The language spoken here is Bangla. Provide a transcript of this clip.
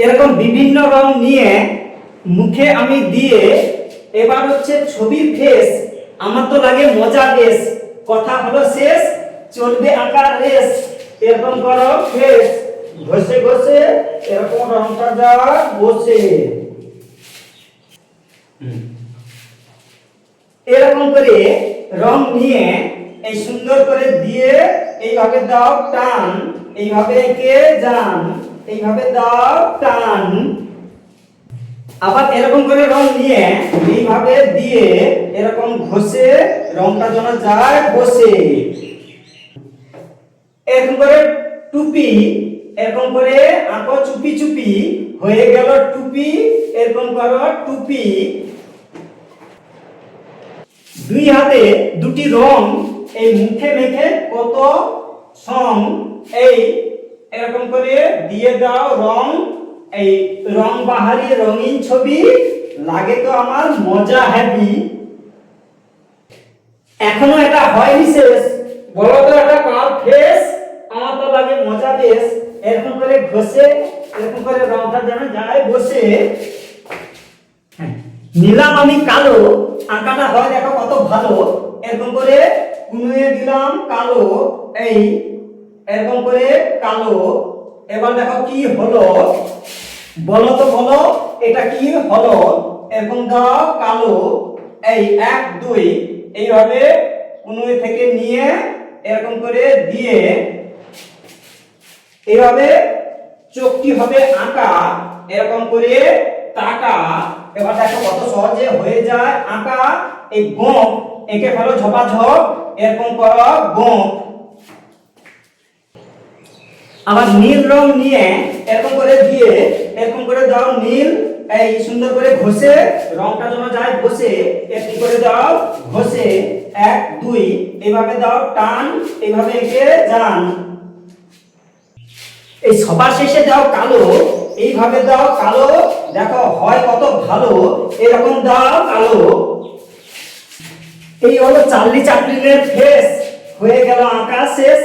এরকম বিভিন্ন রং নিয়ে মুখে আমি দিয়ে এবার হচ্ছে ছবির ফেস। আমার তো লাগে মজা বেশ, কথা হলো শেষ, চলবে আঁকার রেস। এরকম করো ফেস, ঘষে ঘষে এরকম রংটা যা বসে। এরকম করে রং নিয়ে এই সুন্দর করে দিয়ে এইভাবে দাও টান, এইভাবে এঁকে যান, এইভাবে দাও টান। আবার এরকম করে রং নিয়ে এইভাবে দিয়ে এরকম ঘষে রংটা যেন যায় বসে। এরকম করে টুপি, এরকম করে আঁকো চুপি চুপি, হয়ে গেল টুপি। এরকম করো টুপি। দুই হাতে দুটি রং এই মুখে মেখে কত সং, এই এরকম করে দিয়ে দাও রং। এই রং বাহারি রঙিন ছবি, লাগে তো আমার মজা হ্যাপি। এখনো এটা হয়নি শেষ, বলো তো এটা কার ফেস? আমার তো লাগে মজা বেশ। এরকম করে ঘষে এরকম করে রংটা যেন যায় বসে। নিলাম আমি কালো, আঁকাটা হয় দেখো কত ভালো। এরকম করে কুনুয়ে দিলাম কালো, এই এরকম করে কালো। এবার দেখো কি হলো, বলো তো বলো এটা কি হলো? এরকম দাও কালো, এই 1 2 এইভাবে কুনুয়ে থেকে নিয়ে এরকম করে দিয়ে এইভাবে চোখটি হবে আঁকা, এরকম করে তাকা। এবার দেখো কত সহজে হয়ে যায় আঁকা। এই গোঁপ এঁকে ফেলো ঝপাঝপ, এরকম করো গোঁপ। আবার নীল রং নিয়ে এরকম করে দিয়ে এরকম করে দাও নীল, এই সুন্দর করে ঘষে রংটা যেন যায় বসে। একটি করে দাও ঘষে, 1 2 এইভাবে দাও টান, এইভাবে এঁকে যান। এই সবার শেষে দাও কালো, এইভাবে দাও কালো। দেখো হয় কত ভালো, এরকম দাও কালো। এই হলো চার্লি চ্যাপলিনের ফেস, হয়ে গেল আঁকা শেষ।